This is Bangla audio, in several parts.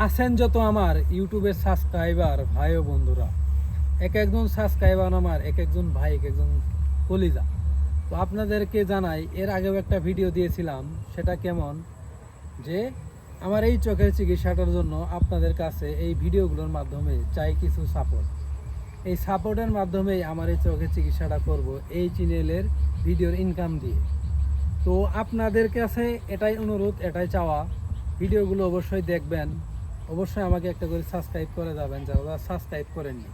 আছেন যত আমার ইউটিউবের সাবস্ক্রাইবার ভাই ও বন্ধুরা, এক একজন সাবস্ক্রাইবার আমার, এক একজন ভাই, এক একজন কলিজা। তো আপনাদেরকে জানাই, এর আগেও একটা ভিডিও দিয়েছিলাম, সেটা কেমন যে আমার এই চোখের চিকিৎসাটার জন্য আপনাদের কাছে এই ভিডিওগুলোর মাধ্যমে চাই কিছু সাপোর্ট। এই সাপোর্টের মাধ্যমেই আমার এই চোখের চিকিৎসাটা করব এই চ্যানেলের ভিডিওর ইনকাম দিয়ে। তো আপনাদের কাছে এটাই অনুরোধ, এটাই চাওয়া, ভিডিওগুলো অবশ্যই দেখবেন, অবশ্যই আমাকে একটা করে সাবস্ক্রাইব করে যাবেন যারা যারা সাবস্ক্রাইব করেননি।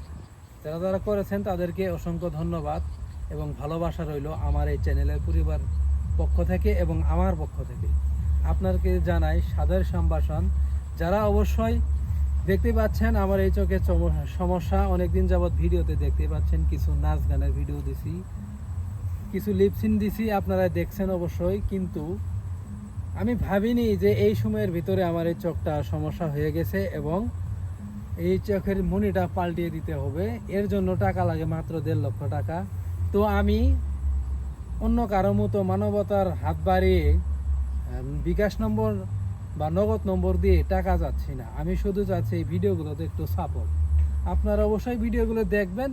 যারা যারা করেছেন তাদেরকে অসংখ্য ধন্যবাদ এবং ভালোবাসা রইল আমার এই চ্যানেলের পরিবার পক্ষ থেকে এবং আমার পক্ষ থেকে। আপনাকে জানাই সাদর সম্ভাষণ। যারা অবশ্যই দেখতে পাচ্ছেন আমার এই চোখের সমস্যা, অনেকদিন যাবৎ ভিডিওতে দেখতে পাচ্ছেন, কিছু নাচ গানের ভিডিও দিছি, কিছু লিপসিন দিছি, আপনারা দেখছেন অবশ্যই। কিন্তু আমি ভাবিনি যে এই সময়ের ভিতরে আমার এই চোখটা সমস্যা হয়ে গেছে এবং এই চোখের মনিটা পাল্টিয়ে দিতে হবে। এর জন্য টাকা লাগে মাত্র 1.5 লক্ষ টাকা। তো আমি অন্য কারো মতো মানবতার হাত বাড়িয়ে বিকাশ নম্বর বা নগদ নম্বর দিয়ে টাকা যাচ্ছি না। আমি শুধু চাচ্ছি এই ভিডিওগুলোতে একটু সাপোর্ট। আপনারা অবশ্যই ভিডিওগুলো দেখবেন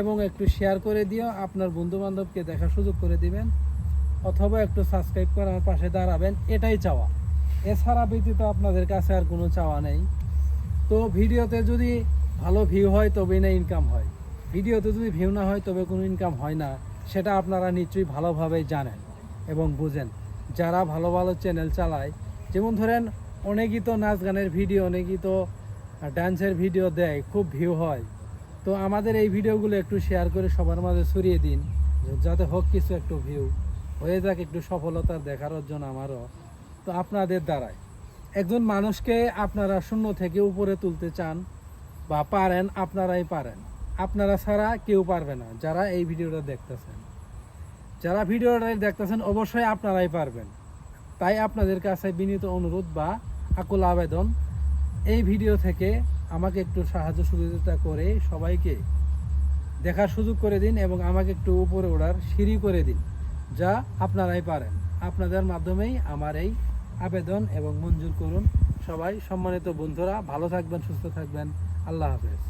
এবং একটু শেয়ার করে দিও, আপনার বন্ধু বান্ধবকে দেখার সুযোগ করে দিবেন, অথবা একটু সাবস্ক্রাইব করে আমার পাশে দাঁড়াবেন, এটাই চাওয়া। এছাড়া ব্যতীত আপনাদের কাছে আর কোনো চাওয়া নেই। তো ভিডিওতে যদি ভালো ভিউ হয় তবেই না ইনকাম হয়, ভিডিওতে যদি ভিউ না হয় তবে কোনো ইনকাম হয় না, সেটা আপনারা নিশ্চয়ই ভালোভাবেই জানেন এবং বুঝেন। যারা ভালো ভালো চ্যানেল চালায়, যেমন ধরেন অনেকেই তো নাচ গানের ভিডিও, অনেকেই তো ডান্সের ভিডিও দেয়, খুব ভিউ হয়। তো আমাদের এই ভিডিওগুলো একটু শেয়ার করে সবার মাঝে ছড়িয়ে দিন, যাতে হোক কিছু একটু ভিউ হয়ে যাক, একটু সফলতা দেখার জন্য আমারও। তো আপনাদের দ্বারাই একজন মানুষকে আপনারা শূন্য থেকে উপরে তুলতে চান বা পারেন, আপনারাই পারেন, আপনারা ছাড়া কেউ পারবে না। যারা এই ভিডিওটা দেখতেছেন, যারা ভিডিওটা দেখতেছেন, অবশ্যই আপনারাই পারবেন। তাই আপনাদের কাছে বিনীত অনুরোধ বা আকুল আবেদন, এই ভিডিও থেকে আমাকে একটু সাহায্য সহযোগিতা করে সবাইকে দেখার সুযোগ করে দিন এবং আমাকে একটু উপরে ওঠার সিঁড়ি করে দিন, যা আপনারাই পারেন। আপনাদের মাধ্যমেই আমার এই আবেদন এবং মঞ্জুর করুন। সবাই সম্মানিত বন্ধুরা ভালো থাকবেন, সুস্থ থাকবেন। আল্লাহ হাফেজ।